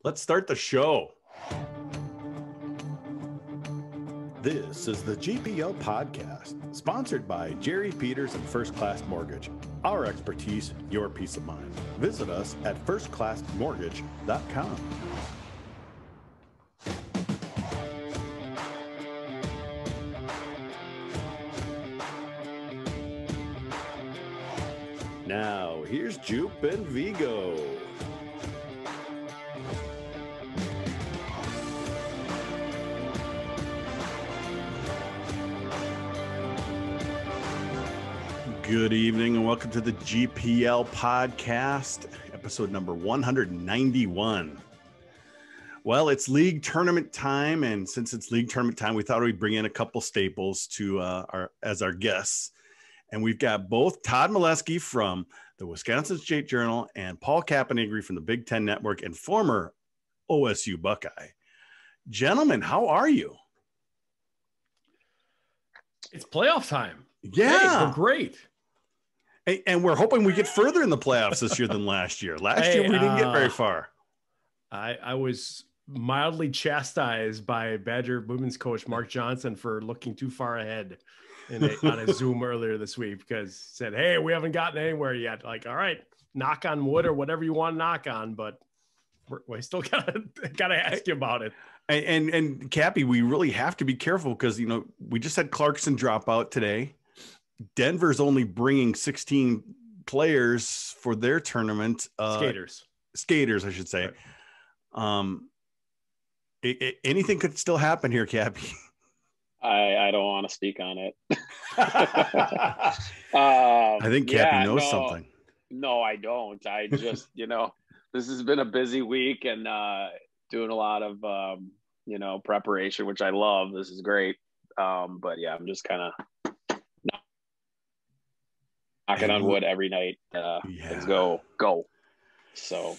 Let's start the show. This is the GPL podcast, sponsored by Jerry Peters and First Class Mortgage. Our expertise, your peace of mind. Visit us at firstclassmortgage.com. Now, here's Jupe and Vigo. Good evening and welcome to the GPL podcast, episode number 191. Well, it's league tournament time, and since it's league tournament time, we thought we'd bring in a couple staples to as our guests. And we've got both Todd Milewski from the Wisconsin State Journal and Paul Caponigri from the Big Ten Network and former OSU Buckeye. Gentlemen, how are you? It's playoff time. Yeah. Hey, we're great. And we're hoping we get further in the playoffs this year than last year. Last year, we didn't get very far. I was mildly chastised by Badger women's coach Mark Johnson for looking too far ahead on a Zoom earlier this week, because he said, hey, we haven't gotten anywhere yet. Like, all right, knock on wood or whatever you want to knock on, but we still gotta ask you about it. And Cappy, we really have to be careful because, we just had Clarkson drop out today. Denver's only bringing 16 players for their tournament. Skaters, I should say. Right. Anything could still happen here, Cappy. I don't want to speak on it. I think Cappy knows something. No, I don't. I just, this has been a busy week and doing a lot of, preparation, which I love. This is great. But yeah, I'm just kind of knocking on wood every night. Let's go. So,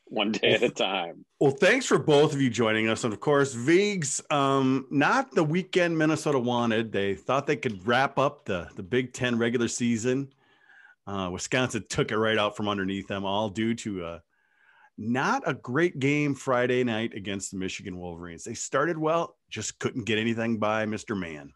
one day at a time. Well, thanks for both of you joining us. And of course, Vigs, not the weekend Minnesota wanted. They thought they could wrap up the Big Ten regular season. Wisconsin took it right out from underneath them, all due to not a great game Friday night against the Michigan Wolverines. They started well, just couldn't get anything by Mr. Mann.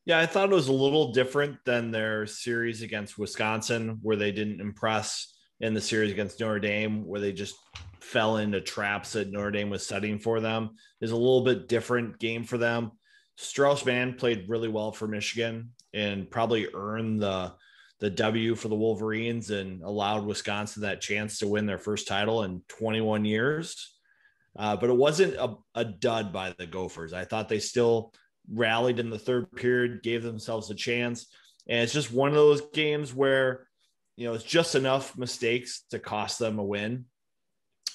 Yeah, I thought it was a little different than their series against Wisconsin, where they didn't impress, in the series against Notre Dame, where they just fell into traps that Notre Dame was setting for them. Is a little bit different game for them. Strauss-Mann played really well for Michigan and probably earned the W for the Wolverines and allowed Wisconsin that chance to win their first title in 21 years. But it wasn't a dud by the Gophers. I thought they still rallied in the third period, gave themselves a chance. And it's just one of those games where, it's just enough mistakes to cost them a win.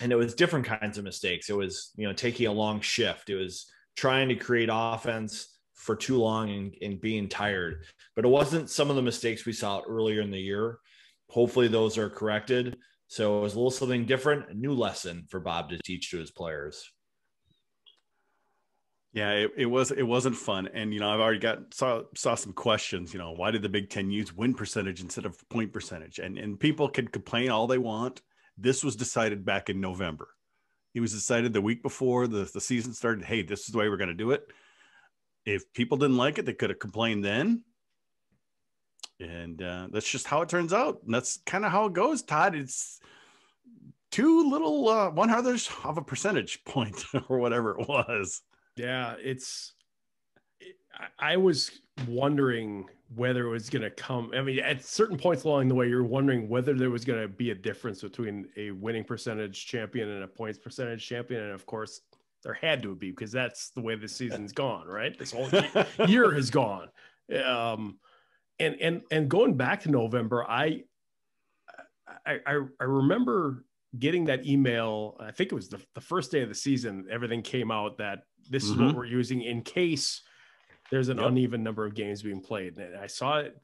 And it was different kinds of mistakes. It was, taking a long shift. It was trying to create offense for too long and being tired. But it wasn't some of the mistakes we saw earlier in the year. Hopefully those are corrected. So it was a little something different, a new lesson for Bob to teach to his players. Yeah, it wasn't fun. And, I've already saw some questions, why did the Big Ten use win percentage instead of point percentage? And people can complain all they want. This was decided back in November. It was decided the week before the season started. Hey, this is the way we're going to do it. If people didn't like it, they could have complained then. And that's just how it turns out. And that's kind of how it goes, Todd. It's too little 1/100th of a percentage point or whatever it was. Yeah, I was wondering whether it was going to come. I mean, at certain points along the way, you're wondering whether there was going to be a difference between a winning percentage champion and a points percentage champion. And of course, there had to be, because that's the way the season's gone, right? This whole year has gone. And going back to November, I remember getting that email. I think it was the first day of the season. Everything came out that this is what we're using in case there's an uneven number of games being played. And I saw it,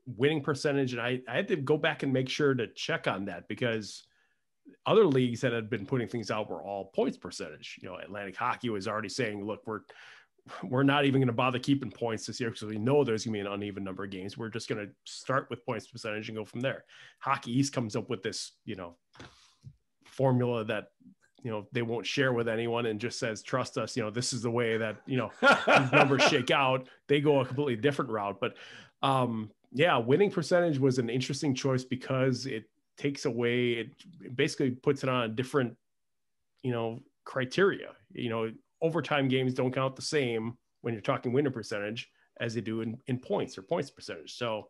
winning percentage, and I had to go back and make sure to check on that, because other leagues that had been putting things out were all points percentage. Atlantic Hockey was already saying, look, we're not even going to bother keeping points this year because we know there's going to be an uneven number of games. We're just going to start with points percentage and go from there. Hockey East comes up with this, formula that they won't share with anyone and just says, trust us, this is the way that, these numbers shake out. They go a completely different route. But yeah, winning percentage was an interesting choice because it takes away, it basically puts it on a different, criteria. Overtime games don't count the same when you're talking winning percentage as they do in points or points percentage. So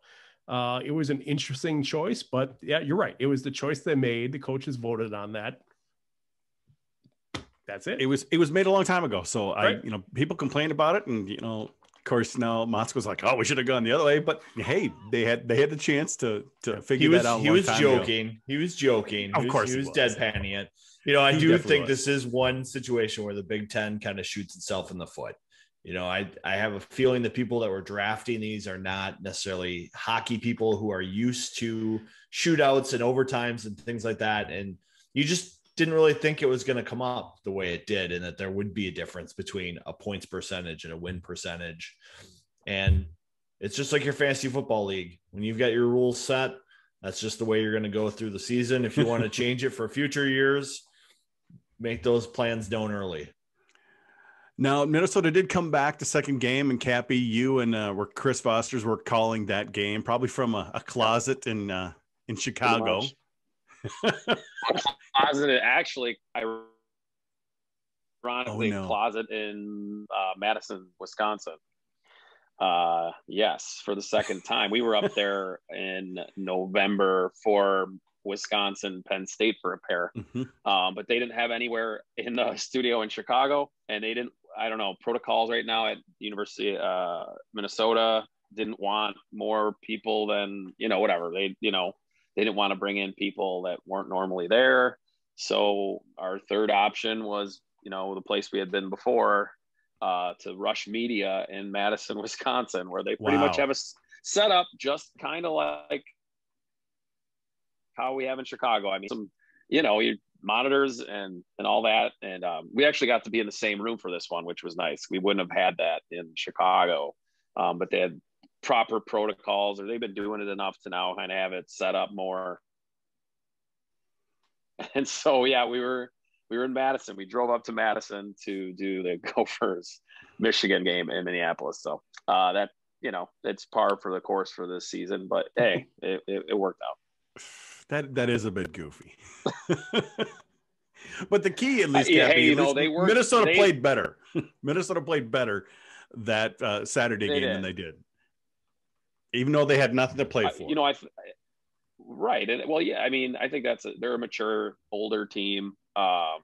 it was an interesting choice, but yeah, you're right. It was the choice they made. The coaches voted on that. That's it. It was made a long time ago. So right. people complained about it, and of course now Moscow's like, oh, we should have gone the other way. But hey, they had the chance to figure that out. He was joking. He was joking. Of course, he was deadpanning it. I do think this is one situation where the Big Ten kind of shoots itself in the foot. I have a feeling the people that were drafting these are not necessarily hockey people who are used to shootouts and overtimes and things like that. And you just didn't really think it was going to come up the way it did, and that there would be a difference between a points percentage and a win percentage. And it's just like your fantasy football league. When you've got your rules set, that's just the way you're going to go through the season. If you want to change it for future years, make those plans known early. Now, Minnesota did come back the second game, and Cappy, you and Chris Foster's were calling that game, probably from a closet in Chicago. Closet, actually, ironically, closet in Madison, Wisconsin. Yes, for the second time. We were up there in November for Wisconsin, Penn State for a pair. But they didn't have anywhere in the studio in Chicago, and they didn't, I don't know, protocols right now at University Minnesota didn't want more people than, whatever. They didn't want to bring in people that weren't normally there. So our third option was, the place we had been before, to Rush Media in Madison, Wisconsin, where they pretty much have a setup just kind of like how we have in Chicago. I mean, some, your monitors and all that. And we actually got to be in the same room for this one, which was nice. We wouldn't have had that in Chicago, but they had proper protocols, or they've been doing it enough to now kind of have it set up more. And so, yeah, we were in Madison. We drove up to Madison to do the Gophers Michigan game in Minneapolis. So that, it's par for the course for this season, but hey, it worked out. That is a bit goofy. But the key, at least, Cappy, Minnesota played better. Minnesota played better that Saturday game than they did, even though they had nothing to play for. Right. And well, yeah, I mean, I think they're a mature, older team. They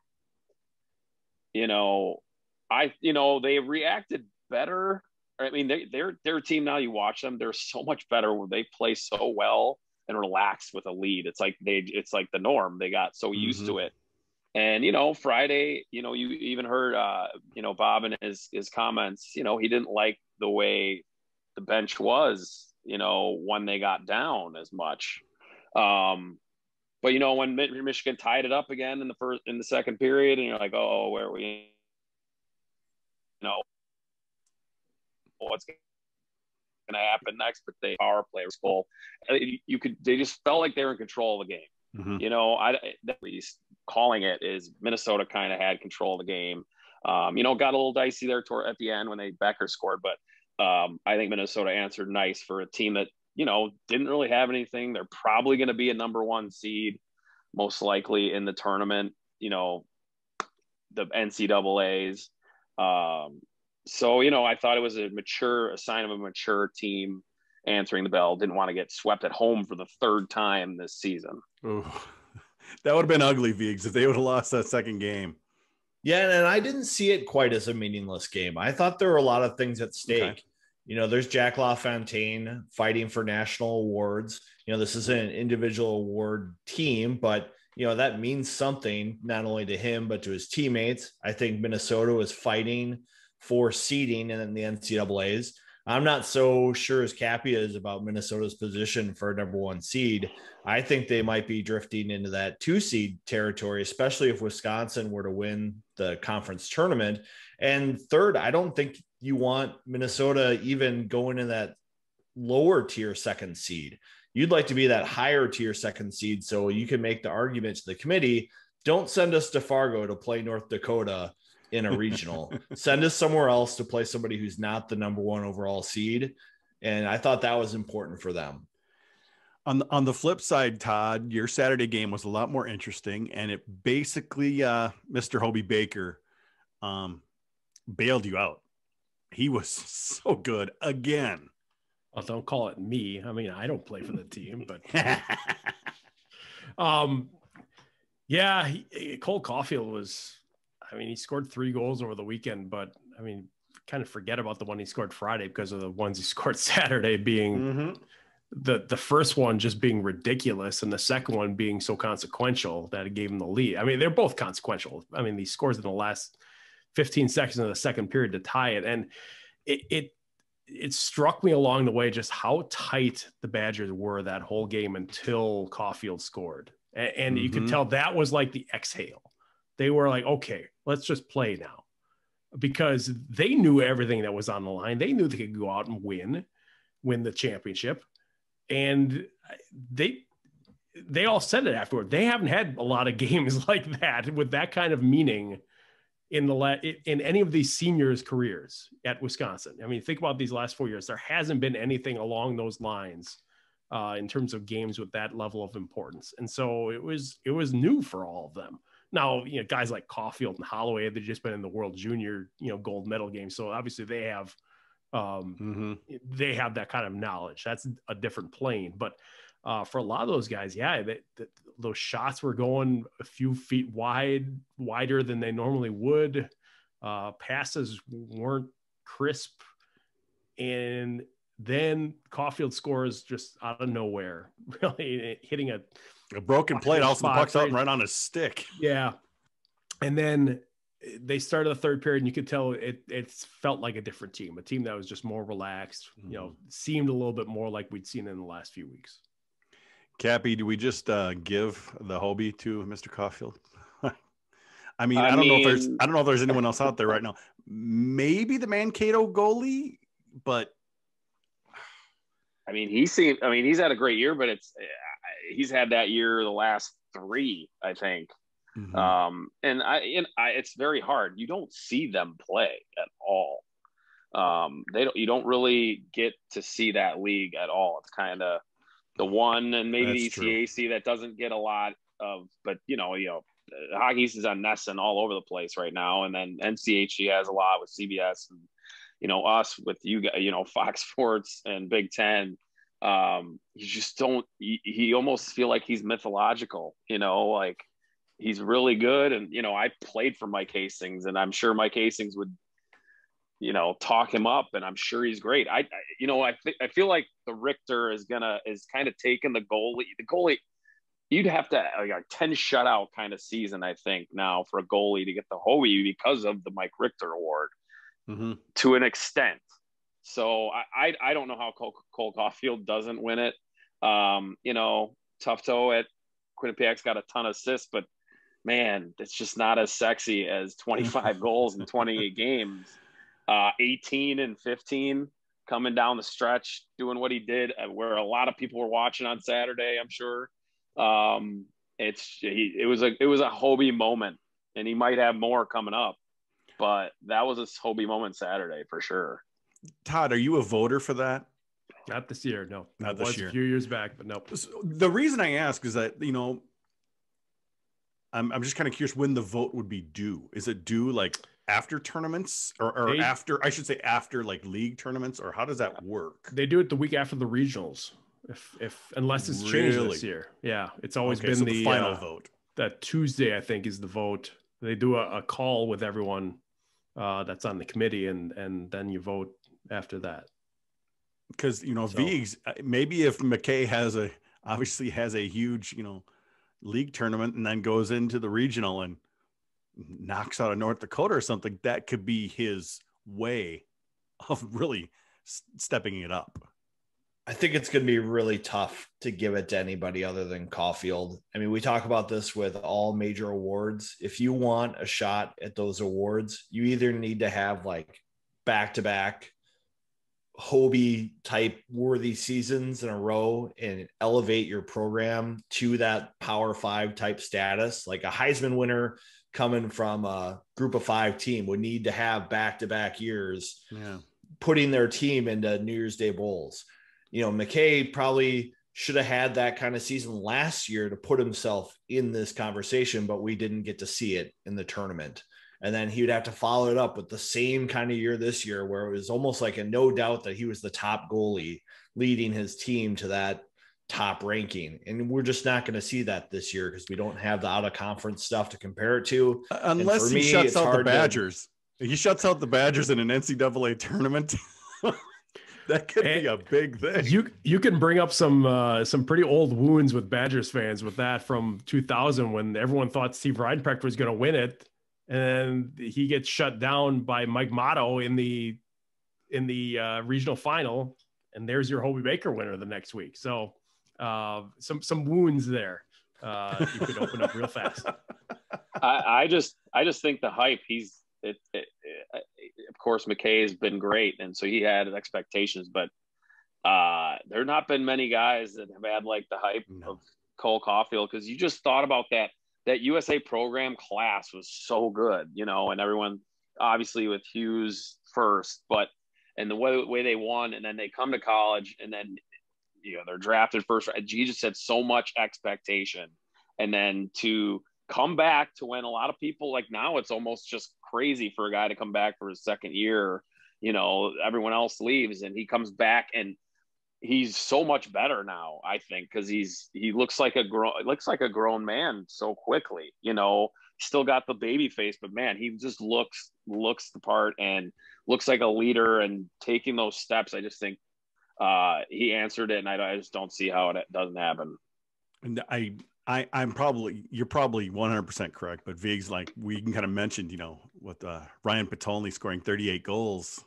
reacted better. I mean, they're a team now. You watch them; they're so much better. They play so well and relaxed with a lead. It's like the norm. They got so used to it. And Friday, you even heard Bob in his comments. He didn't like the way the bench was. When they got down as much. But when Michigan tied it up again in the second period, and you're like, oh, where are we? What's going to happen next? But they power play was full. They just felt like they were in control of the game. At least calling it is Minnesota kind of had control of the game. Got a little dicey there at the end when Becker scored, but I think Minnesota answered nice for a team that didn't really have anything. They're probably going to be a number one seed, most likely in the tournament, the NCAAs. So, I thought it was a sign of a mature team answering the bell. Didn't want to get swept at home for the third time this season. Ooh, that would have been ugly, Viggs, if they would have lost that second game. Yeah, and I didn't see it quite as a meaningless game. I thought there were a lot of things at stake. Okay. There's Jack LaFontaine fighting for national awards. This is an individual award team, but, that means something not only to him, but to his teammates. I think Minnesota was fighting for seeding in the NCAAs. I'm not so sure as Cappy is about Minnesota's position for a number one seed. I think they might be drifting into that 2 seed territory, especially if Wisconsin were to win the conference tournament. And third, I don't think you want Minnesota even going in that lower tier second seed. You'd like to be that higher tier second seed, so you can make the argument to the committee don't send us to Fargo to play North Dakota in a regional. Send us somewhere else to play somebody who's not the number 1 overall seed. And I thought that was important for them. On the flip side, Todd, your Saturday game was a lot more interesting, and it basically Mr. Hobie Baker bailed you out. He was so good again. Well, don't call it me. I mean, I don't play for the team, but yeah, Cole Caulfield was, I mean, he scored 3 goals over the weekend, but I mean, kind of forget about the one he scored Friday because of the ones he scored Saturday being the first one just being ridiculous and the second one being so consequential that it gave him the lead. I mean, they're both consequential. I mean, these scores in the last 15 seconds of the second period to tie it. And it struck me along the way just how tight the Badgers were that whole game until Caulfield scored. And you could tell that was like the exhale. They were like, okay, let's just play now, because they knew everything that was on the line. They knew they could go out and win the championship. And they all said it afterward. They haven't had a lot of games like that with that kind of meaning in any of these seniors' careers at Wisconsin. I mean, think about these last 4 years. There hasn't been anything along those lines in terms of games with that level of importance. And so it was new for all of them. Now, you know, guys like Caulfield and Holloway, they've just been in the World Junior, gold medal game. So obviously they have that kind of knowledge. That's a different plane. But for a lot of those guys, yeah, those shots were going a few feet wider than they normally would. Passes weren't crisp. And then Caulfield scores just out of nowhere, really hitting a broken plate. Also, the puck's out right on his stick. Yeah. And then they started the third period, and you could tell it felt like a different team, a team that was just more relaxed, seemed a little bit more like we'd seen in the last few weeks. Cappy, do we just give the Hobie to Mr. Caulfield? I mean, I don't know if there's anyone else out there right now. Maybe the Mankato goalie, but I mean, he's had a great year, but he's had that year the last 3, I think. And it's very hard. You don't see them play at all. You don't really get to see that league at all. It's kind of the one, and maybe the ECAC that doesn't get a lot of, but Hockey East is on Nesson all over the place right now. And then NCHC has a lot with CBS and, us with you guys, Fox Sports and Big Ten. You just don't, he almost feel like he's mythological, like he's really good. And, I played for Mike Hastings, and I'm sure Mike Hastings would, talk him up, and I'm sure he's great. I feel like the Richter is kind of taking the goalie, you'd have to like a 10 shutout kind of season, I think, now for a goalie to get the Hobie because of the Mike Richter award to an extent. So I don't know how Cole Caulfield doesn't win it. Tufto at Quinnipiac's got a ton of assists, but man, it's just not as sexy as 25 goals in 28 games. 18 and 15 coming down the stretch, doing what he did, where a lot of people were watching on Saturday, I'm sure. It was a Hobie moment, and he might have more coming up, but that was a Hobie moment Saturday for sure. Todd, are you a voter for that? Not this year. No, not this year. A few years back, but no. The reason I ask is that, I'm just kind of curious when the vote would be due. Is it due like after tournaments or after, I should say after like league tournaments, or how does that work? They do it the week after the regionals. Unless it's changed this year. Yeah. It's always been the final vote. That Tuesday, I think, is the vote. They do a call with everyone that's on the committee, and then you vote after that. Because, Viggs, maybe if McKay obviously has a huge, league tournament and then goes into the regional and knocks out of North Dakota or something, that could be his way of really stepping it up. I think it's going to be really tough to give it to anybody other than Caulfield. I mean, we talk about this with all major awards. If you want a shot at those awards, you either need to have like back-to-back Hobie type worthy seasons in a row and elevate your program to that Power 5 type status. Like a Heisman winner coming from a group of 5 team would need to have back-to-back years, putting their team into New Year's Day bowls. You know, McKay probably should have had that kind of season last year to put himself in this conversation, but we didn't get to see it in the tournament. And then he would have to follow it up with the same kind of year this year, where it was almost like a no doubt that he was the top goalie leading his team to that top ranking. And we're just not going to see that this year because we don't have the out of conference stuff to compare it to. Unless he shuts out the Badgers. He shuts out the Badgers in an NCAA tournament. That could be a big thing. You can bring up some pretty old wounds with Badgers fans with that from 2000 when everyone thought Steve Reinprecht was going to win it. And he gets shut down by Mike Motto in the regional final, and there's your Hobie Baker winner the next week. So some wounds there you could open up real fast. I just think the hype. Of course, McKay has been great, and so he had expectations, but there not been many guys that have had like the hype of Cole Caulfield, because you just thought about that USA program class was so good, you know, and everyone obviously with Hughes first, and the way they won, and then they come to college, and then, you know, they're drafted first. G just had so much expectation, and then to come back to when a lot of people, like now it's almost just crazy for a guy to come back for his second year, you know, everyone else leaves and he comes back and he's so much better now, I think, because he looks like a grown man so quickly. You know, still got the baby face, but man, he just looks the part and looks like a leader and taking those steps. I just think he answered it, and I just don't see how it doesn't happen. And you're probably 100% correct, but Viggs, like we can kind of mentioned, you know, with Ryan Patolny scoring 38 goals,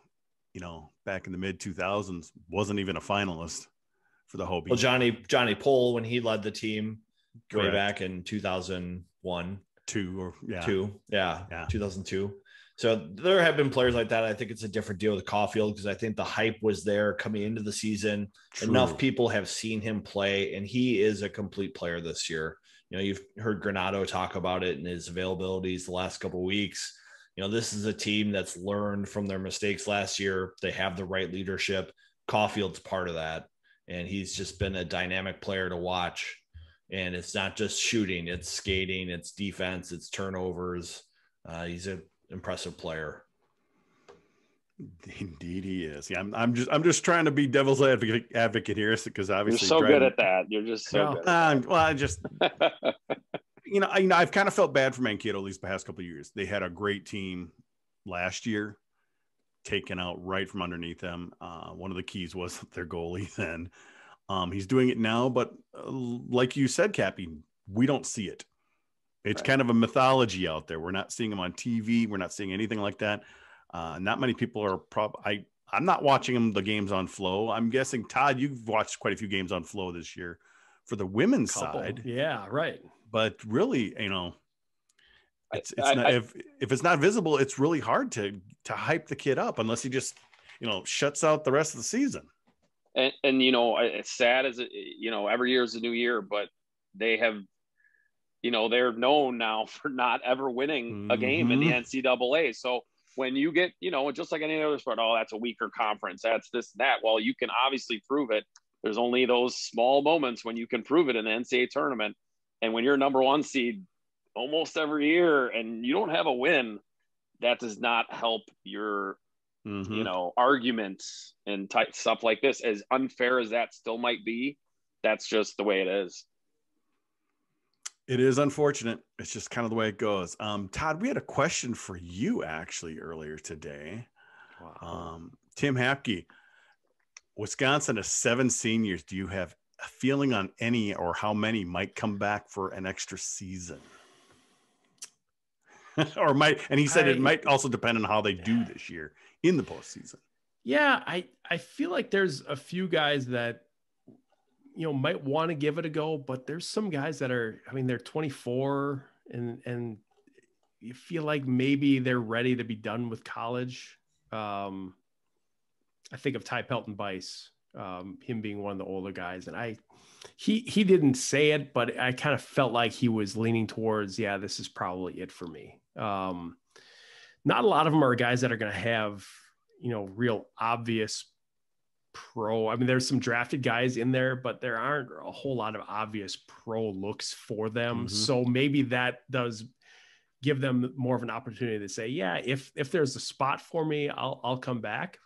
you know, back in the mid 2000s, wasn't even a finalist for the Hobie. Well, Johnny Pohl, when he led the team way back in 2001, 2002. So there have been players like that. I think it's a different deal with Caulfield because I think the hype was there coming into the season. True. Enough people have seen him play, and he is a complete player this year. You know, you've heard Granato talk about it and his availabilities the last couple of weeks. You know, this is a team that's learned from their mistakes last year. They have the right leadership. Caulfield's part of that, and he's just been a dynamic player to watch. And it's not just shooting, it's skating, it's defense, it's turnovers. He's an impressive player. Indeed he is. Yeah, I'm just trying to be devil's advocate here because obviously you're so good at that. You're just so good. Well, I just you know, I've kind of felt bad for Mankato these past couple of years. They had a great team last year, taken out right from underneath them. One of the keys was their goalie then. He's doing it now, but like you said, Cappy, we don't see it. It's kind of a mythology out there. We're not seeing him on TV. We're not seeing anything like that. Not many people are I'm not watching the games on Flow. I'm guessing, Todd, you've watched quite a few games on Flow this year for the women's side. Yeah, right. But really, you know, if it's not visible, it's really hard to hype the kid up unless he just, you know, shuts out the rest of the season. And you know, it's sad as you know, every year is a new year, but they have, you know, they're known now for not ever winning a game in the NCAA. So when you get, you know, just like any other sport, oh, that's a weaker conference, that's this, that. Well, you can obviously prove it. There's only those small moments when you can prove it in the NCAA tournament. And when you're number one seed almost every year and you don't have a win, that does not help your, you know, arguments and type stuff like this. As unfair as that still might be, that's just the way it is. It is unfortunate. It's just kind of the way it goes. Todd, we had a question for you actually earlier today. Wow. Tim Hapke, Wisconsin has 7 seniors. Do you have a feeling on any or how many might come back for an extra season? Or might, and he said it might also depend on how they do this year in the postseason. Yeah, I feel like there's a few guys that, you know, might want to give it a go, but there's some guys that are, I mean, they're 24 and you feel like maybe they're ready to be done with college. I I think of Ty Pelton Bice, him being one of the older guys, and he didn't say it, but I kind of felt like he was leaning towards, yeah, this is probably it for me. Not a lot of them are guys that are going to have, real obvious pro. I mean, there's some drafted guys in there, but there aren't a whole lot of obvious pro looks for them. Mm-hmm. So maybe that does give them more of an opportunity to say, yeah, if there's a spot for me, I'll come back.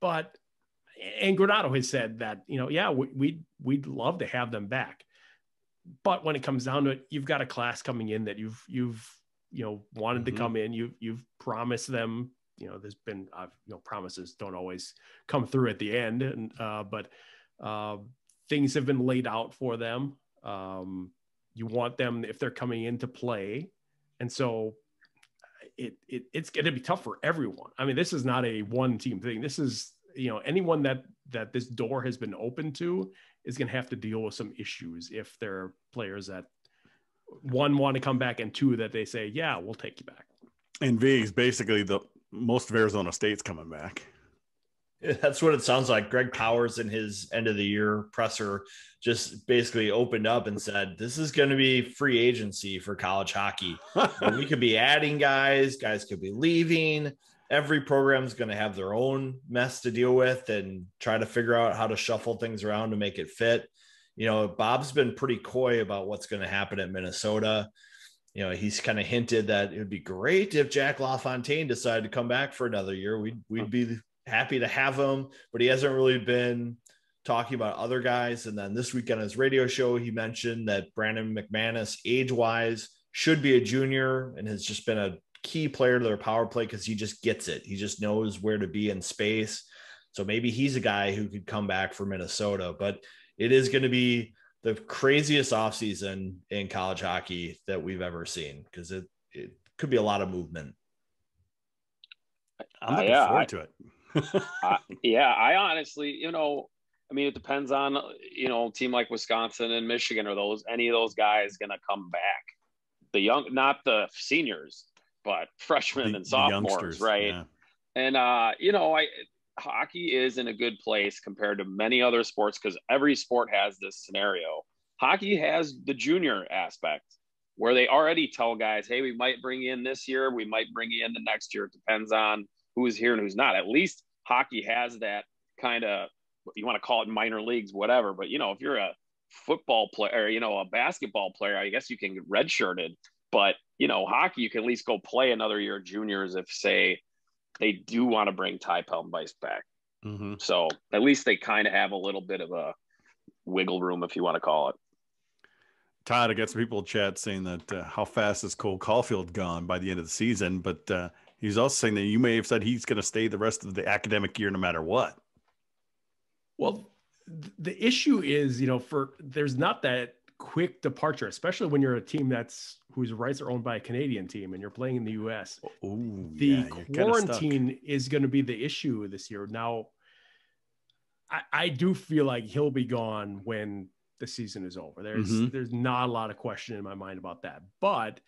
And Granato has said that, yeah, we'd love to have them back. But when it comes down to it, you've got a class coming in that you've wanted to come in. You've promised them, there's been, promises don't always come through at the end. And, but things have been laid out for them. You want them, if they're coming in, to play. And so it's going to be tough for everyone. I mean, this is not a one team thing. This is, anyone that this door has been open to is going to have to deal with some issues if there are players that, one, want to come back, and two, that they say, yeah, we'll take you back. And Vig's basically most of Arizona State's coming back. Yeah, that's what it sounds like. Greg Powers in his end of the year presser just basically opened up and said, this is going to be free agency for college hockey. We could be adding guys could be leaving. Every program is going to have their own mess to deal with and try to figure out how to shuffle things around to make it fit. Bob's been pretty coy about what's going to happen at Minnesota. He's kind of hinted that it would be great if Jack LaFontaine decided to come back for another year. We'd be happy to have him, but he hasn't really been talking about other guys. And then this week on his radio show, he mentioned that Brandon McManus, age-wise, should be a junior and has just been a key player to their power play because he just gets it. He just knows where to be in space. So maybe he's a guy who could come back for Minnesota, but it is going to be the craziest offseason in college hockey that we've ever seen because it could be a lot of movement. I'm looking forward to it. I honestly, it depends on, a team like Wisconsin and Michigan, are any of those guys going to come back? Not the seniors, but freshmen and sophomores, right? Yeah. And, hockey is in a good place compared to many other sports because every sport has this scenario. Hockey has the junior aspect where they already tell guys, hey, we might bring you in this year. We might bring you in the next year. It depends on who's here and who's not. At least hockey has that kind of, you want to call it minor leagues, whatever. But, if you're a football player, a basketball player, I guess you can get redshirted. But, hockey, you can at least go play another year juniors if, say, they do want to bring Ty Pelton Bice back. Mm-hmm. So at least they kind of have a little bit of a wiggle room, if you want to call it. Todd, I got some people in chat saying that how fast is Cole Caulfield gone by the end of the season, but he's also saying that you may have said he's going to stay the rest of the academic year no matter what. Well, the issue is, there's not that quick departure, especially when you're a team whose rights are owned by a Canadian team and you're playing in the US. The quarantine is going to be the issue this year. Now, I do feel like he'll be gone when the season is over. There's not a lot of question in my mind about that. But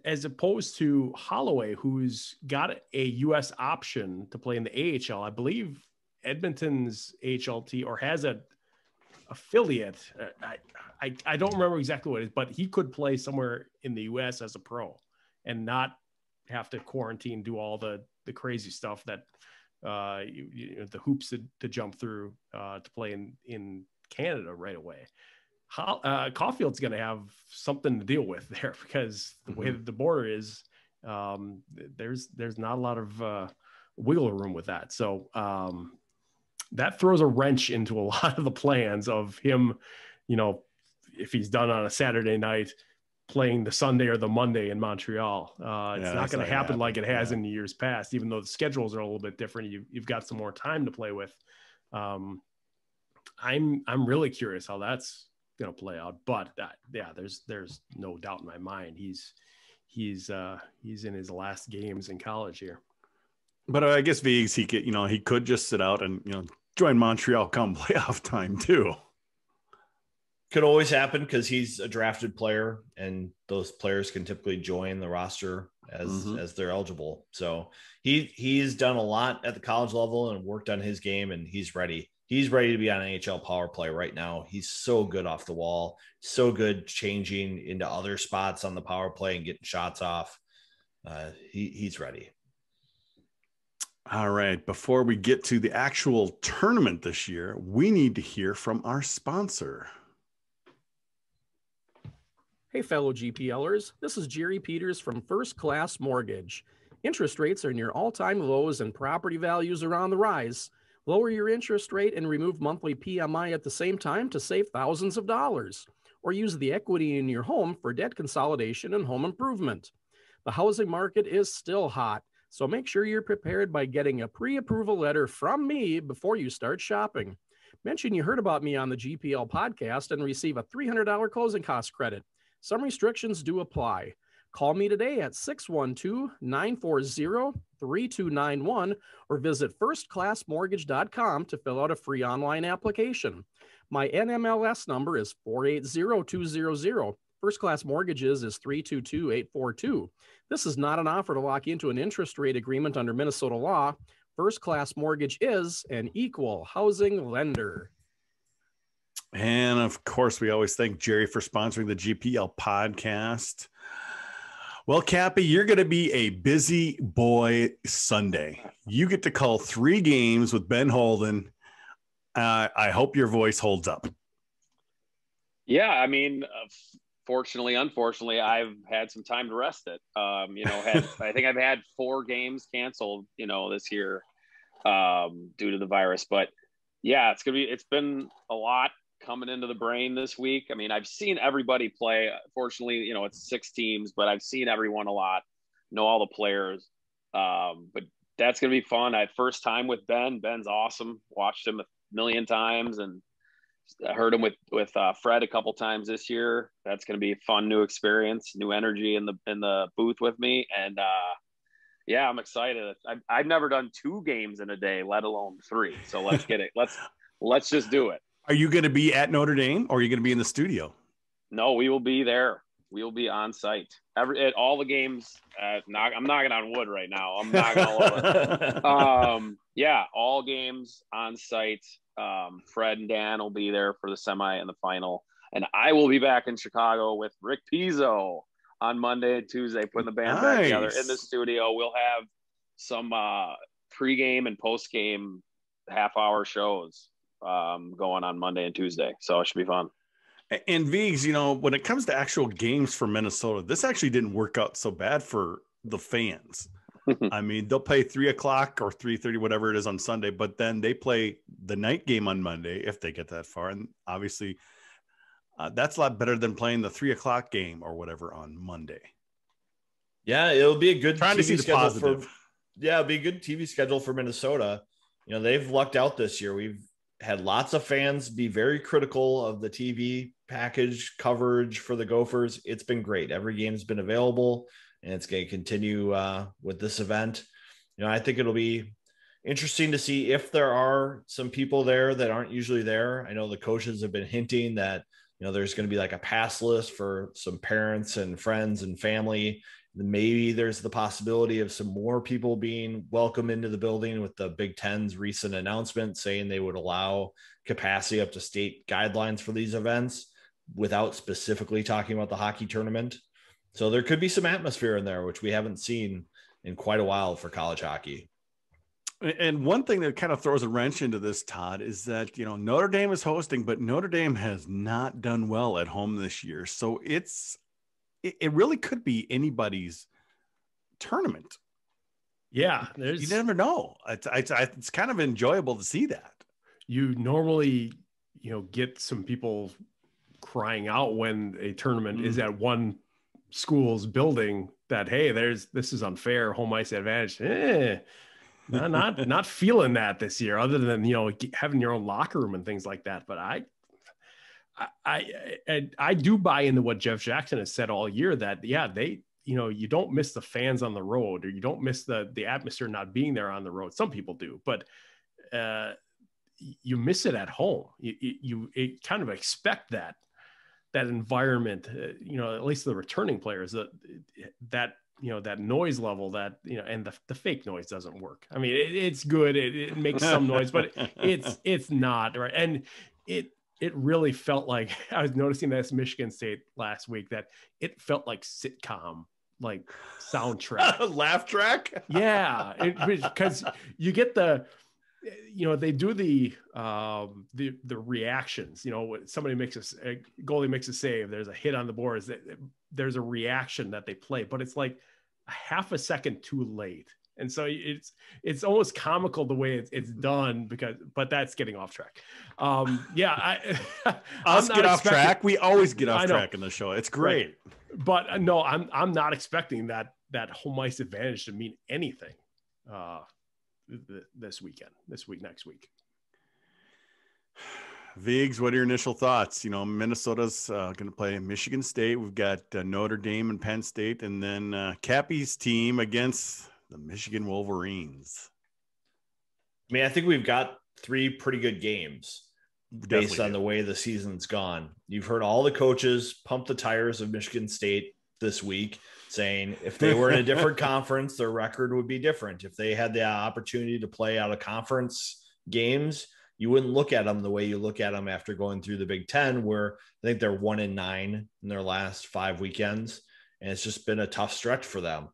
as opposed to Holloway, who's got a US option to play in the AHL, I believe Edmonton's AHLT or has a affiliate. I don't remember exactly what it is, but he could play somewhere in the US as a pro and not have to quarantine, do all the crazy stuff that the hoops to jump through to play in Canada right away. Caulfield's going to have something to deal with there because the way that the border is, there's not a lot of wiggle room with that. So that throws a wrench into a lot of the plans of him, if he's done on a Saturday night, playing the Sunday or the Monday in Montreal. It's not going to happen like it has in the years past, even though the schedules are a little bit different. You've got some more time to play with. I'm really curious how that's going to play out, but there's no doubt in my mind he's in his last games in college here. But I guess Viggs, he could just sit out and join Montreal come playoff time too. Could always happen because he's a drafted player and those players can typically join the roster as they're eligible. So he's done a lot at the college level and worked on his game, and he's ready. He's ready to be on NHL power play right now. He's so good off the wall, so good changing into other spots on the power play and getting shots off. He's ready. All right. Before we get to the actual tournament this year, we need to hear from our sponsor. Hey, fellow GPLers, this is Jerry Peters from First Class Mortgage. Interest rates are near all-time lows and property values are on the rise. Lower your interest rate and remove monthly PMI at the same time to save thousands of dollars. Or use the equity in your home for debt consolidation and home improvement. The housing market is still hot, so make sure you're prepared by getting a pre-approval letter from me before you start shopping. Mention you heard about me on the GPL podcast and receive a $300 closing cost credit. Some restrictions do apply. Call me today at 612-940-3291 or visit firstclassmortgage.com to fill out a free online application. My NMLS number is 480200. First Class Mortgages is 322842. This is not an offer to lock into an interest rate agreement under Minnesota law. First Class Mortgage is an equal housing lender. And of course, we always thank Jerry for sponsoring the GPL podcast. Well, Cappy, you're going to be a busy boy Sunday. You get to call 3 games with Ben Holden. I hope your voice holds up. Yeah, I mean, fortunately, unfortunately, I've had some time to rest it. I think I've had 4 games canceled, this year due to the virus. But yeah, it's been a lot coming into the brain this week. I mean, I've seen everybody play. Fortunately, it's 6 teams, but I've seen everyone a lot, know all the players. But that's going to be fun. First time with Ben. Ben's awesome. Watched him a million times and heard him with Fred a couple times this year. That's going to be a fun new experience, new energy in the booth with me. And yeah, I'm excited. I've never done 2 games in a day, let alone 3. So let's get it. Let's just do it. Are you going to be at Notre Dame or are you going to be in the studio? No, we will be there. We will be on site at all the games. I'm knocking on wood right now. I'm knocking all over. Yeah, all games on site. Fred and Dan will be there for the semi and the final. And I will be back in Chicago with Rick Pizzo on Monday and Tuesday, putting the band back together in the studio. We'll have some pregame and postgame half-hour shows going on Monday and Tuesday. So it should be fun. And Viggs, when it comes to actual games for Minnesota, this actually didn't work out so bad for the fans. I mean, they'll play 3:00 or 3:30, whatever it is on Sunday, but then they play the night game on Monday if they get that far. And obviously that's a lot better than playing the 3:00 game or whatever on Monday. Yeah, it'll be a good trying to see the positive. It'll be a good TV schedule for Minnesota. They've lucked out this year. We've had lots of fans be very critical of the TV package coverage for the Gophers. It's been great. Every game's been available, and it's going to continue with this event. I think it'll be interesting to see if there are some people there that aren't usually there. I know the coaches have been hinting that, there's going to be like a pass list for some parents and friends and family. Maybe there's the possibility of some more people being welcome into the building with the Big Ten's recent announcement saying they would allow capacity up to state guidelines for these events without specifically talking about the hockey tournament. So there could be some atmosphere in there, which we haven't seen in quite a while for college hockey. And one thing that kind of throws a wrench into this, Todd, is that, Notre Dame is hosting, but Notre Dame has not done well at home this year. So it really could be anybody's tournament. Yeah. You never know. It's kind of enjoyable to see that. You normally, get some people crying out when a tournament is at one school's building that, hey, this is unfair, home ice advantage. Not feeling that this year, other than, having your own locker room and things like that. But I do buy into what Jeff Jackson has said all year that, yeah, you don't miss the fans on the road, or you don't miss the atmosphere not being there on the road. Some people do, but you miss it at home. You kind of expect that environment, at least the returning players, that that noise level that, and the fake noise doesn't work. I mean, it's good. It makes some noise, but it's not right. And it really felt like, I was noticing this Michigan State last week, that it felt like sitcom, like soundtrack. Laugh track. Yeah. Because you get they do the reactions, when somebody a goalie makes a save, there's a hit on the boards, there's a reaction that they play, but it's like a half a second too late. And so it's almost comical the way it's done, but that's getting off track. Yeah. Us get off track. We always get off track in the show. It's great. Right. But no, I'm not expecting that home ice advantage to mean anything this weekend, next week. Vigs, what are your initial thoughts? Minnesota's going to play Michigan State. We've got Notre Dame and Penn State, and then Cappy's team against the Michigan Wolverines. I mean, I think we've got 3 pretty good games based on the way the season's gone. You've heard all the coaches pump the tires of Michigan State this week, saying if they were in a different conference, their record would be different. If they had the opportunity to play out of conference games, you wouldn't look at them the way you look at them after going through the Big Ten, where I think they're 1-9 in their last 5 weekends. And it's just been a tough stretch for them.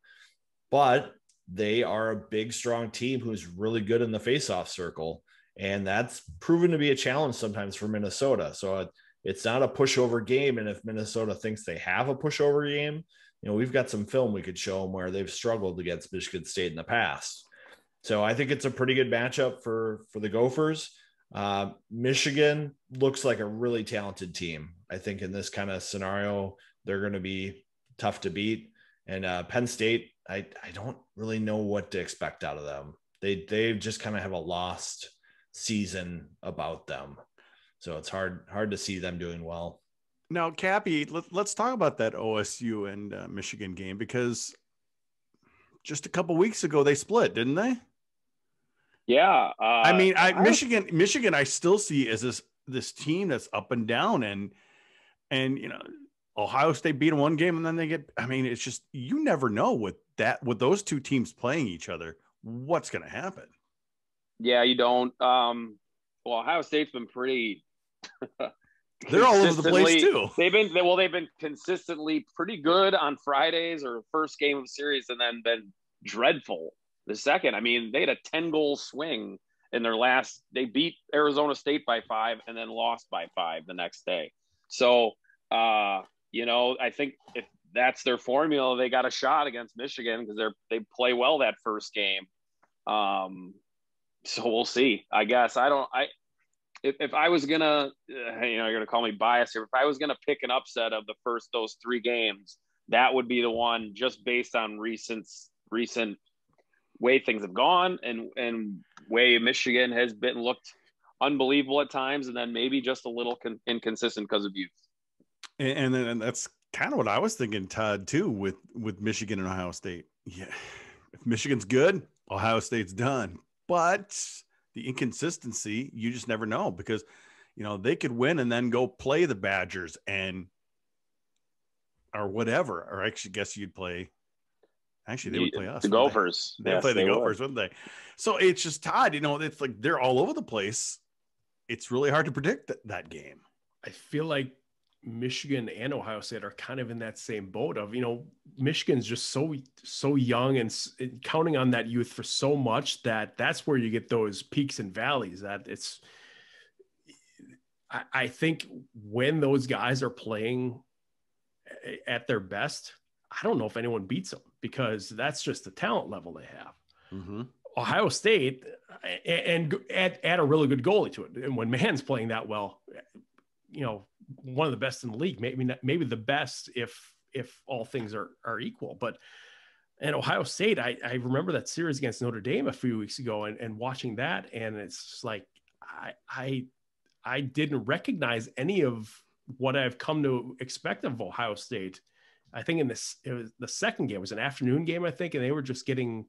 But they are a big, strong team who's really good in the faceoff circle. And that's proven to be a challenge sometimes for Minnesota. So it's not a pushover game. And if Minnesota thinks they have a pushover game, we've got some film we could show them where they've struggled against Michigan State in the past. So I think it's a pretty good matchup for the Gophers. Michigan looks like a really talented team. I think in this kind of scenario, they're going to be tough to beat. And Penn State, I don't really know what to expect out of them. They just kind of have a lost season about them. So it's hard to see them doing well. Now, Cappy, let's talk about that OSU and Michigan game, because just a couple weeks ago they split, didn't they? Yeah. Michigan, I still see as this team that's up and down, and Ohio State beat them one game and then they get. I mean, it's just, you never know with those two teams playing each other what's going to happen. Yeah, you don't. Well, Ohio State's been pretty. They're all over the place too. They've been consistently pretty good on Fridays or first game of the series, and then been dreadful the second. I mean, they had a 10-goal swing in their last. They beat Arizona State by 5 and then lost by 5 the next day. So, I think if that's their formula, they got a shot against Michigan because they play well that first game. So we'll see. I guess if I was gonna, you're gonna call me biased here. If I was gonna pick an upset of those 3 games, that would be the one, just based on recent way things have gone and way Michigan has looked unbelievable at times, and then maybe just a little inconsistent because of youth. And that's kind of what I was thinking, Todd, too, with Michigan and Ohio State. Yeah, if Michigan's good, Ohio State's done. But the inconsistency, you just never know, because they could win and then go play the Badgers or whatever. Or actually, guess you'd play. Actually, they would play us. The Gophers. They'd play the Gophers, wouldn't they? So it's just, Todd, it's like they're all over the place. It's really hard to predict that game. I feel like Michigan and Ohio State are kind of in that same boat of, Michigan's just so young and counting on that youth for so much that's where you get those peaks and valleys. I think when those guys are playing at their best, I don't know if anyone beats them, because that's just the talent level they have. Mm-hmm. Ohio State and add a really good goalie to it. And when Mann's playing that well, one of the best in the league, maybe the best if all things are equal. But and Ohio State, I remember that series against Notre Dame a few weeks ago and watching that, and it's like I didn't recognize any of what I've come to expect of Ohio State. I think it was the second game, it was an afternoon game, I think, and they were just getting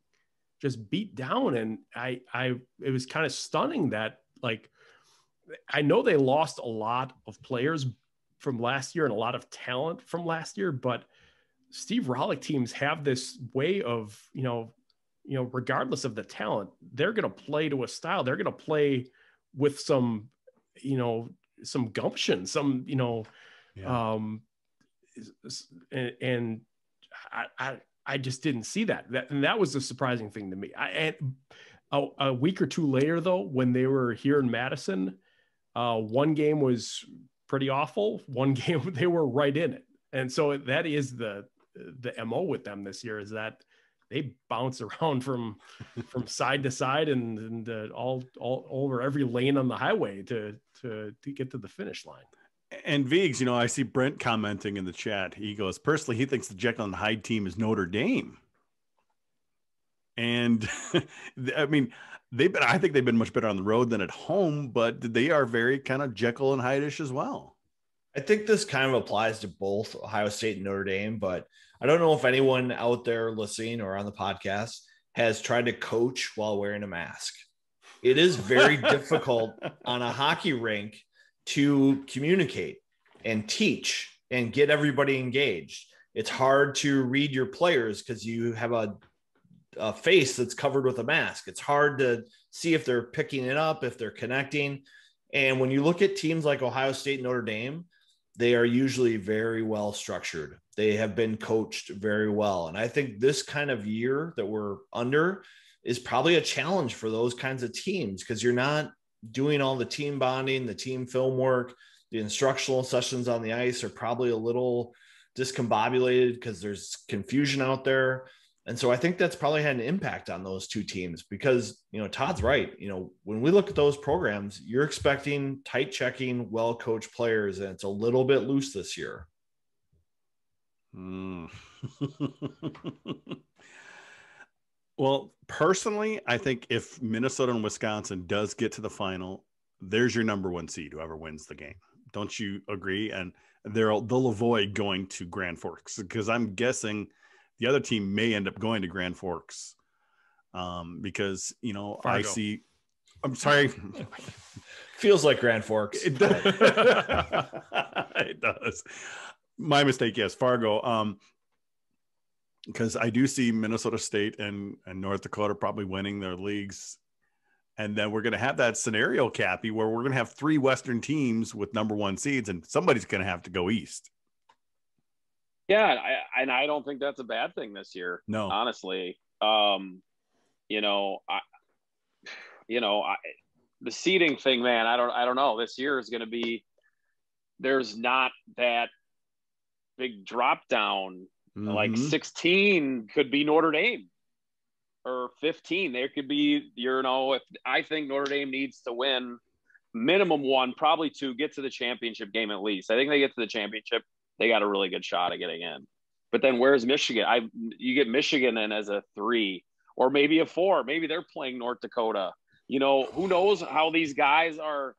beat down, and it was kind of stunning that, like, I know they lost a lot of players from last year and a lot of talent from last year, but Steve Rollick teams have this way of, regardless of the talent, they're going to play to a style. They're going to play with some gumption, and I just didn't see that. And that was the surprising thing to me. And a week or two later, though, when they were here in Madison, one game was pretty awful. One game they were right in it. And so that is the MO with them this year, is that they bounce around from side to side and all over every lane on the highway to get to the finish line. And Viggs, I see Brent commenting in the chat. He goes, personally, he thinks the Jekyll and Hyde team is Notre Dame. And I mean, I think they've been much better on the road than at home, but they are very kind of Jekyll and Hyde-ish as well. I think this kind of applies to both Ohio State and Notre Dame, but I don't know if anyone out there listening or on the podcast has tried to coach while wearing a mask. It is very difficult on a hockey rink to communicate and teach and get everybody engaged. It's hard to read your players because you have a face that's covered with a mask. It's hard to see if they're picking it up, if they're connecting. And when you look at teams like Ohio State and Notre Dame, they are usually very well structured. They have been coached very well. And I think this kind of year that we're under is probably a challenge for those kinds of teams, because you're not doing all the team bonding, the team film work. The instructional sessions on the ice are probably a little discombobulated because there's confusion out there. And so I think that's probably had an impact on those two teams, because, Todd's right. When we look at those programs, you're expecting tight checking, well-coached players, and it's a little bit loose this year. Well, personally, I think if Minnesota and Wisconsin does get to the final, there's your number one seed, whoever wins the game. Don't you agree? And they'll avoid going to Grand Forks, because I'm guessing the other team may end up going to Grand Forks, because, Fargo. I see. I'm sorry. Feels like Grand Forks. It does. It does. My mistake. Yes, Fargo. Because I do see Minnesota State and North Dakota probably winning their leagues. And then we're going to have that scenario, Cappy, where we're going to have three Western teams with number one seeds, and somebody's going to have to go East. Yeah, and I don't think that's a bad thing this year. No, honestly, the seeding thing, man. I don't know. This year is going to be. There's not that big drop down. Mm-hmm. Like 16 could be Notre Dame, or 15. There could be, if I think Notre Dame needs to win minimum one, probably two, get to the championship game at least. I think they get to the championship, they got a really good shot at getting in. But then where's Michigan? You get Michigan in as a 3 or maybe a 4. Maybe they're playing North Dakota. Who knows how these guys are.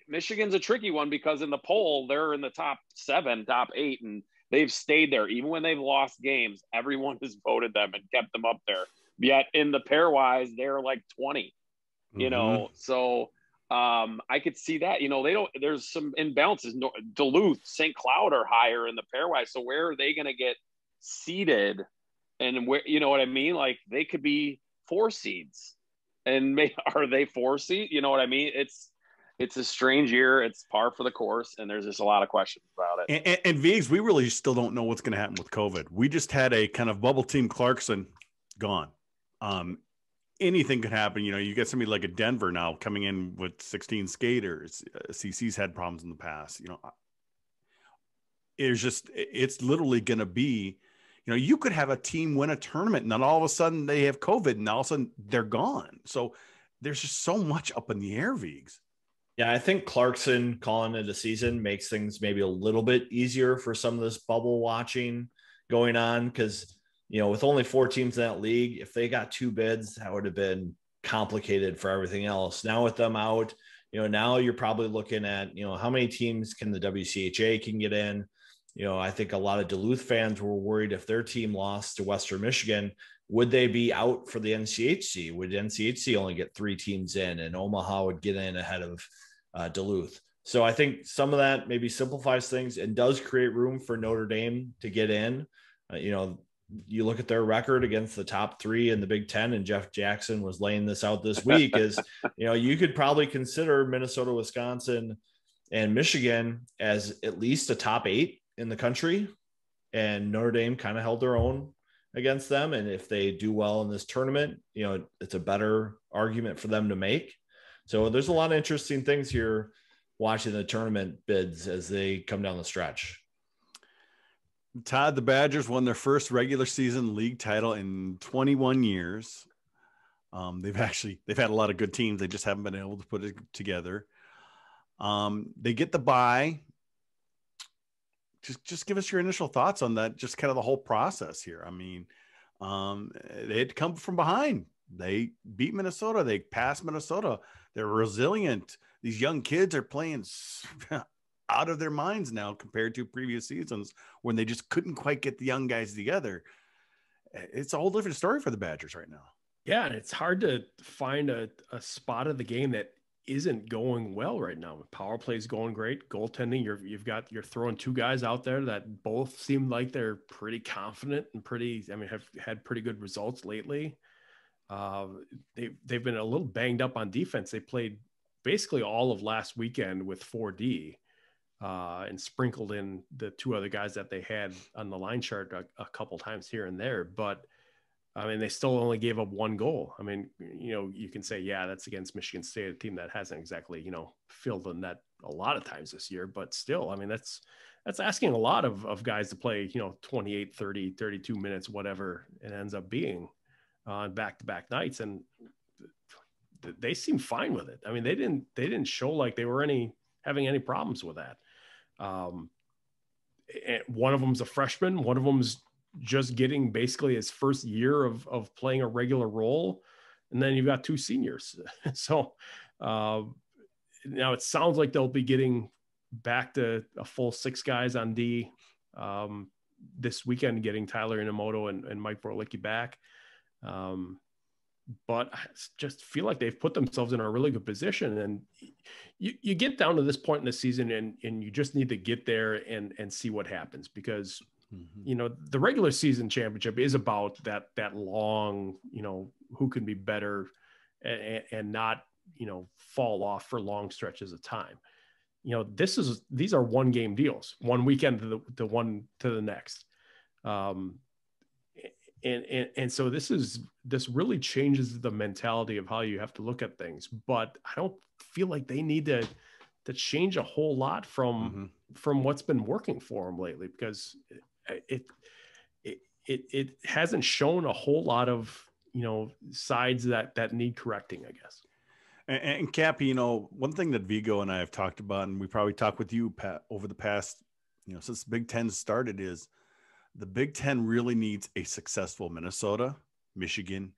Michigan's a tricky one, because in the poll, they're in the top 7, top 8, and they've stayed there. Even when they've lost games, everyone has voted them and kept them up there. Yet in the pairwise, they're like 20, So I could see that, there's some imbalances. Duluth, St. Cloud are higher in the pairwise. So where are they going to get seeded? And where, you know what I mean? Like, they could be 4 seeds, and are they 4 seed? You know what I mean? It's a strange year. It's par for the course, and there's just a lot of questions about it. And Viggs, we really still don't know what's going to happen with COVID. We just had a kind of bubble team, Clarkson, gone. Anything could happen. You get somebody like a Denver now coming in with 16 skaters. CC's had problems in the past. It's literally going to be, you could have a team win a tournament, and then all of a sudden they have COVID, and all of a sudden they're gone. So there's just so much up in the air, Viggs. Yeah, I think Clarkson calling it a season makes things maybe a little bit easier for some of this bubble watching going on, because, with only 4 teams in that league, if they got 2 bids, that would have been complicated for everything else. Now with them out, now you're probably looking at, how many teams can the WCHA can get in. I think a lot of Duluth fans were worried if their team lost to Western Michigan, would they be out for the NCHC? Would NCHC only get 3 teams in, and Omaha would get in ahead of Duluth? So I think some of that maybe simplifies things and does create room for Notre Dame to get in. You look at their record against the top three in the Big Ten, and Jeff Jackson was laying this out this week is, you could probably consider Minnesota, Wisconsin, and Michigan as at least a top 8 in the country. And Notre Dame kind of held their own against them. And if they do well in this tournament, it's a better argument for them to make. So there's a lot of interesting things here watching the tournament bids as they come down the stretch. Todd, the Badgers won their first regular season league title in 21 years. They've had a lot of good teams. They just haven't been able to put it together. They get the bye. Just give us your initial thoughts on that. Just kind of the whole process here. I mean, they had to come from behind. They beat Minnesota. They passed Minnesota. They're resilient. These young kids are playing out of their minds now compared to previous seasons when they just couldn't quite get the young guys together. It's a whole different story for the Badgers right now. Yeah, and it's hard to find a spot of the game that isn't going well right now. Power play is going great. Goaltending, you're throwing 2 guys out there that both seem like they're pretty confident and have had pretty good results lately. They've been a little banged up on defense. They played basically all of last weekend with 4D. And sprinkled in the 2 other guys that they had on the line chart a couple times here and there. But I mean, they still only gave up 1 goal. I mean, you can say, yeah, that's against Michigan State, a team that hasn't exactly, filled the net a lot of times this year. But still, I mean, that's asking a lot of guys to play, 28, 30, 32 minutes, whatever it ends up being on back-to-back nights. And they seem fine with it. I mean, they didn't show like they were having any problems with that. And one of them's a freshman. One of them's just getting basically his first year of playing a regular role. And then you've got 2 seniors. So now it sounds like they'll be getting back to a full 6 guys on D this weekend, getting Tyler Inamoto and Mike Borlicki back. But I just feel like they've put themselves in a really good position. And you get down to this point in the season and you just need to get there and see what happens, because, the regular season championship is about that long, who can be better and not, fall off for long stretches of time. These are 1-game deals, 1 weekend to the next. And so this really changes the mentality of how you have to look at things, but I don't feel like they need to change a whole lot from what's been working for them lately, because it hasn't shown a whole lot of, sides that need correcting, I guess. And Cappy, one thing that Vigo and I have talked about, and we probably talked with you, Pat, over the past, since Big Ten started, is the Big Ten really needs a successful Minnesota, Michigan,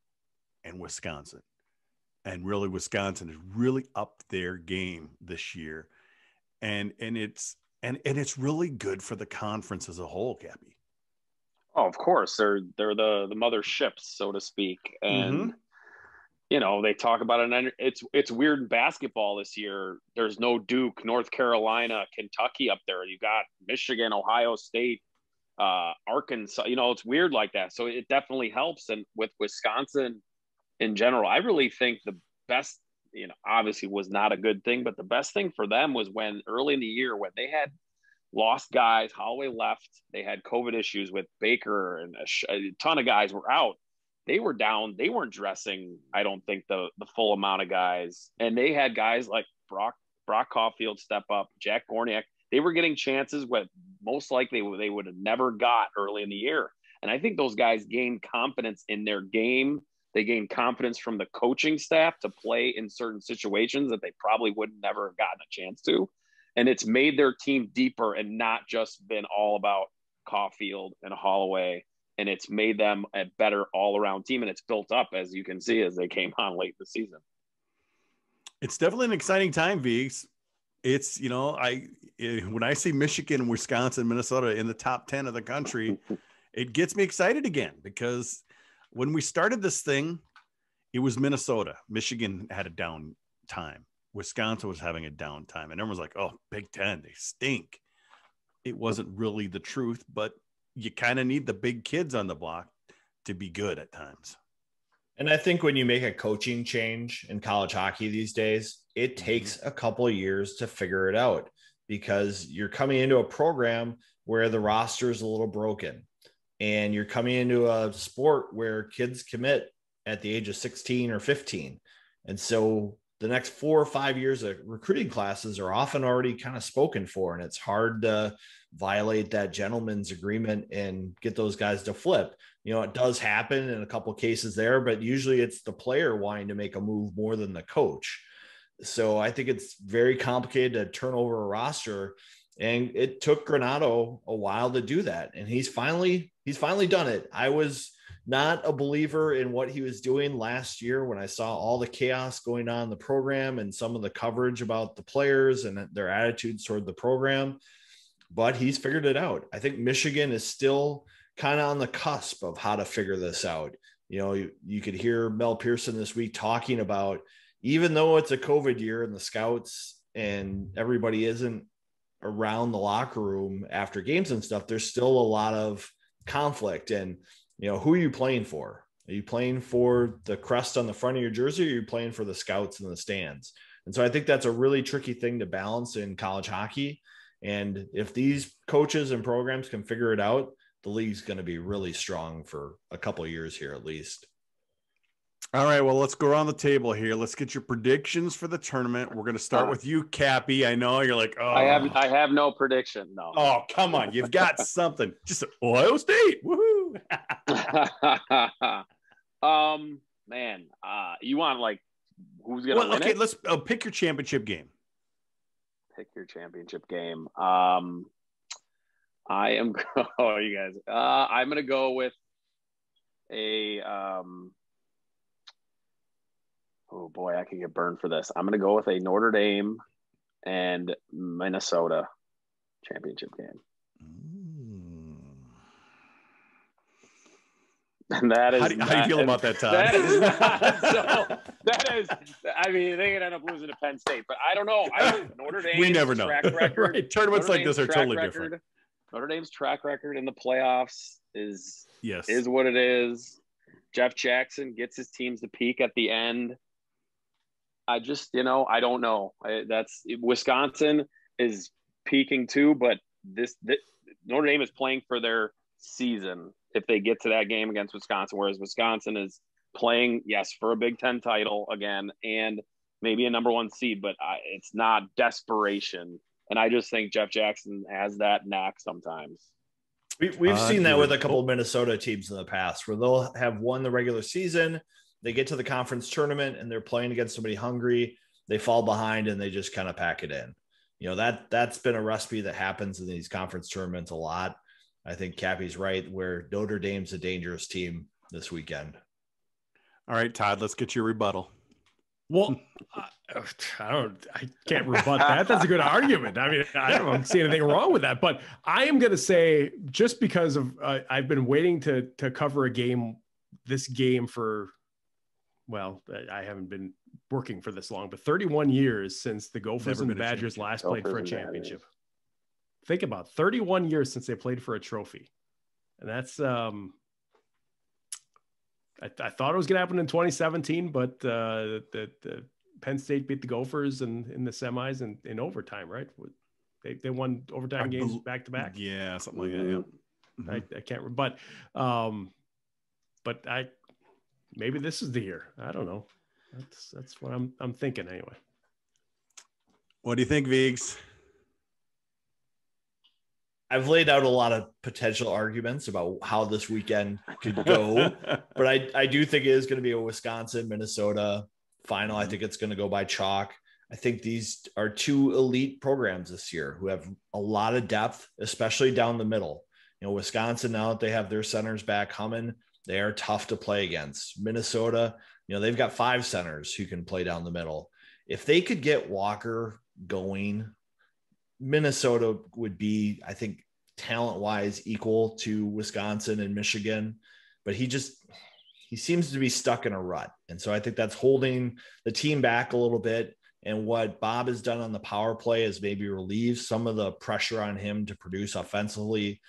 and Wisconsin. And really, Wisconsin has really upped their game this year. And it's really good for the conference as a whole, Cappy. Oh, of course. They're the mother ships, so to speak. And they talk about it, and it's weird in basketball this year. There's no Duke, North Carolina, Kentucky up there. You got Michigan, Ohio State, Arkansas. It's weird like that. So it definitely helps. And with Wisconsin in general, I really think the best, obviously was not a good thing, but the best thing for them was when early in the year, when they had lost guys, Holloway left, they had COVID issues with Baker, and a ton of guys were out. They were down. They weren't dressing, I don't think, the full amount of guys. And they had guys like Brock Caulfield step up, Jack Gorniak. They were getting chances what most likely they would have never got early in the year. And I think those guys gained confidence in their game. They gained confidence from the coaching staff to play in certain situations that they probably would never have gotten a chance to. And it's made their team deeper and not just been all about Caulfield and Holloway. And it's made them a better all-around team. And it's built up, as you can see, as they came on late this season. It's definitely an exciting time, Vigs. It's, when I see Michigan, Wisconsin, Minnesota in the top 10 of the country, it gets me excited again, because when we started this thing, it was Minnesota. Michigan had a down time. Wisconsin was having a downtime, and everyone was like, oh, Big Ten, they stink. It wasn't really the truth, but you kind of need the big kids on the block to be good at times. And I think when you make a coaching change in college hockey these days, it takes a couple of years to figure it out because you're coming into a program where the roster is a little broken, and you're coming into a sport where kids commit at the age of 16 or 15. And so the next 4 or 5 years of recruiting classes are often already kind of spoken for, and it's hard to violate that gentleman's agreement and get those guys to flip. You know, it does happen in a couple of cases there, but usually it's the player wanting to make a move more than the coach. So I think it's very complicated to turn over a roster, and it took Granato a while to do that. And he's finally done it. I was not a believer in what he was doing last year when I saw all the chaos going on in the program and some of the coverage about the players and their attitudes toward the program, but he's figured it out. I think Michigan is still kind of on the cusp of how to figure this out. You know, you could hear Mel Pearson this week talking about, even though it's a COVID year and the scouts and everybody isn't around the locker room after games and stuff, there's still a lot of conflict. And, you know, who are you playing for? Are you playing for the crest on the front of your jersey, or are you playing for the scouts in the stands? And so I think that's a really tricky thing to balance in college hockey. And if these coaches and programs can figure it out, the league's going to be really strong for a couple of years here, at least. All right, well, let's go around the table here. Let's get your predictions for the tournament. We're going to start with you, Cappy. I know you're like, oh, I have no prediction. No. Oh, come on. You've got something. Just Ohio State. Woohoo. Man, you want like who's going to win it? Let's pick your championship game. Pick your championship game. I am. Oh, you guys. I'm going to go with a. Oh boy, I could get burned for this. I'm going to go with a Notre Dame and Minnesota championship game. And that is. How do you feel about that, Todd? That is not, so. That is. I mean, they could end up losing to Penn State, but I don't know. Notre Dame's we never know. track record. Right. Tournaments like this are totally different. Notre Dame's track record in the playoffs is yes, is what it is. Jeff Jackson gets his teams to peak at the end. I just, I don't know. That's Wisconsin is peaking too, but this Notre Dame is playing for their season if they get to that game against Wisconsin, whereas Wisconsin is playing, yes, for a Big Ten title again and maybe a number one seed, but it's not desperation. And I just think Jeff Jackson has that knack sometimes. We've seen that with a couple of Minnesota teams in the past where they'll have won the regular season. They get to the conference tournament and they're playing against somebody hungry. They fall behind and they just kind of pack it in. That's been a recipe that happens in these conference tournaments a lot. I think Cappy's right where Notre Dame's a dangerous team this weekend. All right, Todd, let's get your rebuttal. Well, I can't rebut that. That's a good argument. I mean, I don't see anything wrong with that, but I am going to say just because of, I've been waiting to cover this game for, well, I haven't been working for this long, but 31 years since the Gophers and Badgers last played for a championship. Think about 31 years since they played for a trophy. And that's, I thought it was going to happen in 2017, but the Penn State beat the Gophers in the semis and in overtime, right? They won overtime games back to back. Yeah, something like that. Yeah. Mm-hmm. I can't, but maybe this is the year. I don't know. That's what I'm thinking anyway. What do you think, Viggs? I've laid out a lot of potential arguments about how this weekend could go, but I do think it is going to be a Wisconsin-Minnesota final. I think it's going to go by chalk. I think these are two elite programs this year who have a lot of depth, especially down the middle. Wisconsin, now that they have their centers back humming, they are tough to play against. Minnesota, they've got 5 centers who can play down the middle. If they could get Walker going, Minnesota would be, I think, talent-wise equal to Wisconsin and Michigan, but he seems to be stuck in a rut. And so I think that's holding the team back a little bit. And what Bob has done on the power play is maybe relieve some of the pressure on him to produce offensively,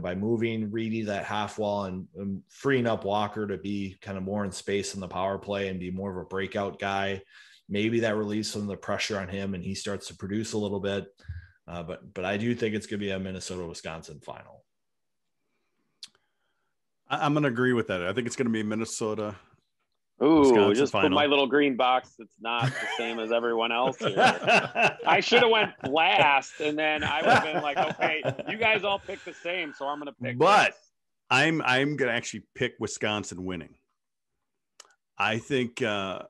by moving Reedy that half wall and freeing up Walker to be kind of more in space in the power play and be more of a breakout guy. Maybe that relieves some of the pressure on him and he starts to produce a little bit. But I do think it's going to be a Minnesota-Wisconsin final. I'm going to agree with that. I think it's going to be Minnesota. Ooh, Wisconsin just final. put my little green box. It's not the same as everyone else here. I should have went last, and then I would have been like, okay, you guys all pick the same, so I'm going to pick. But this. I'm going to actually pick Wisconsin winning. I think what's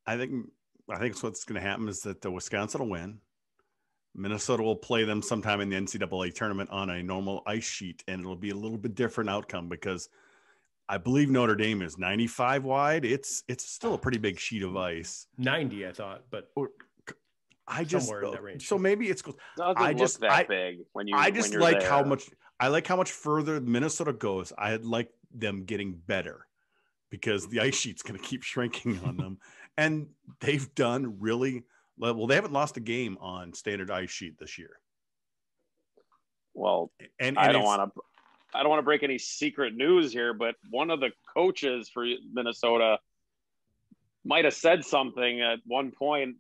going to happen is that the Wisconsin will win. Minnesota will play them sometime in the NCAA tournament on a normal ice sheet, and it'll be a little bit different outcome because I believe Notre Dame is 95 wide. It's still a pretty big sheet of ice. 90, I thought, but somewhere in that range. So maybe it's big when you. I just when you're like there. how much further Minnesota goes. I'd like them getting better because the ice sheet's going to keep shrinking on them, and they've done really well. They haven't lost a game on standard ice sheet this year. Well, and I don't want to break any secret news here, but one of the coaches for Minnesota might have said something at one point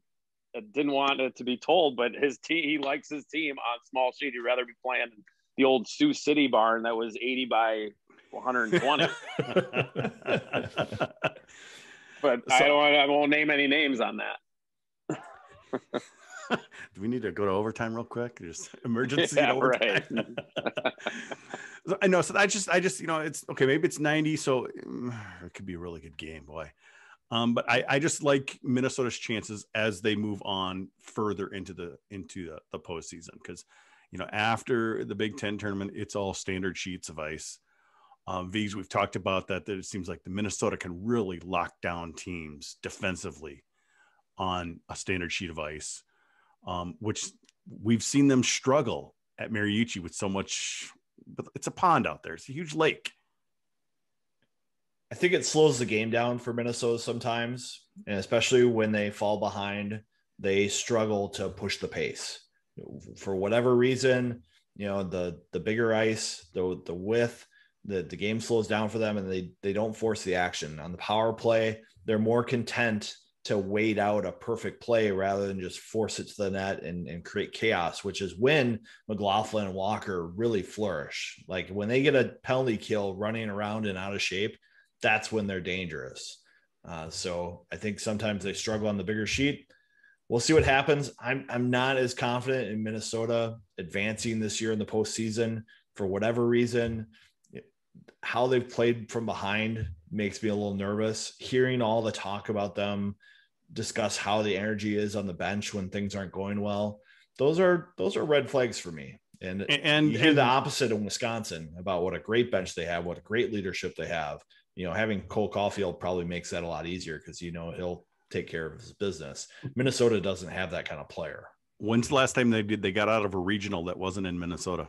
that didn't want it to be told, but he likes his team on small sheet. He'd rather be playing the old Sioux City barn that was 80 by 120. But I won't name any names on that. Do we need to go to overtime real quick? Just emergency overtime. Right. I know. So I just, it's okay. Maybe it's 90. So it could be a really good game, boy. But I just like Minnesota's chances as they move on further into the postseason. Because, after the Big Ten tournament, it's all standard sheets of ice. V's, we've talked about that it seems like the Minnesota can really lock down teams defensively on a standard sheet of ice. Which we've seen them struggle at Mariucci with so much, but it's a pond out there. It's a huge lake. I think it slows the game down for Minnesota sometimes, and especially when they fall behind, they struggle to push the pace for whatever reason. The bigger ice, the width, the game slows down for them, and they don't force the action on the power play. They're more content to wait out a perfect play rather than just force it to the net and create chaos, which is when McLaughlin and Walker really flourish. Like when they get a penalty kill running around and out of shape, that's when they're dangerous. So I think sometimes they struggle on the bigger sheet. We'll see what happens. I'm not as confident in Minnesota advancing this year in the postseason for whatever reason. How they've played from behind makes me a little nervous. Hearing all the talk about them discuss how the energy is on the bench when things aren't going well, those are red flags for me. And you hear the opposite in Wisconsin about what a great bench they have, what a great leadership they have. Having Cole Caulfield probably makes that a lot easier because he'll take care of his business. Minnesota doesn't have that kind of player. When's the last time they got out of a regional that wasn't in Minnesota?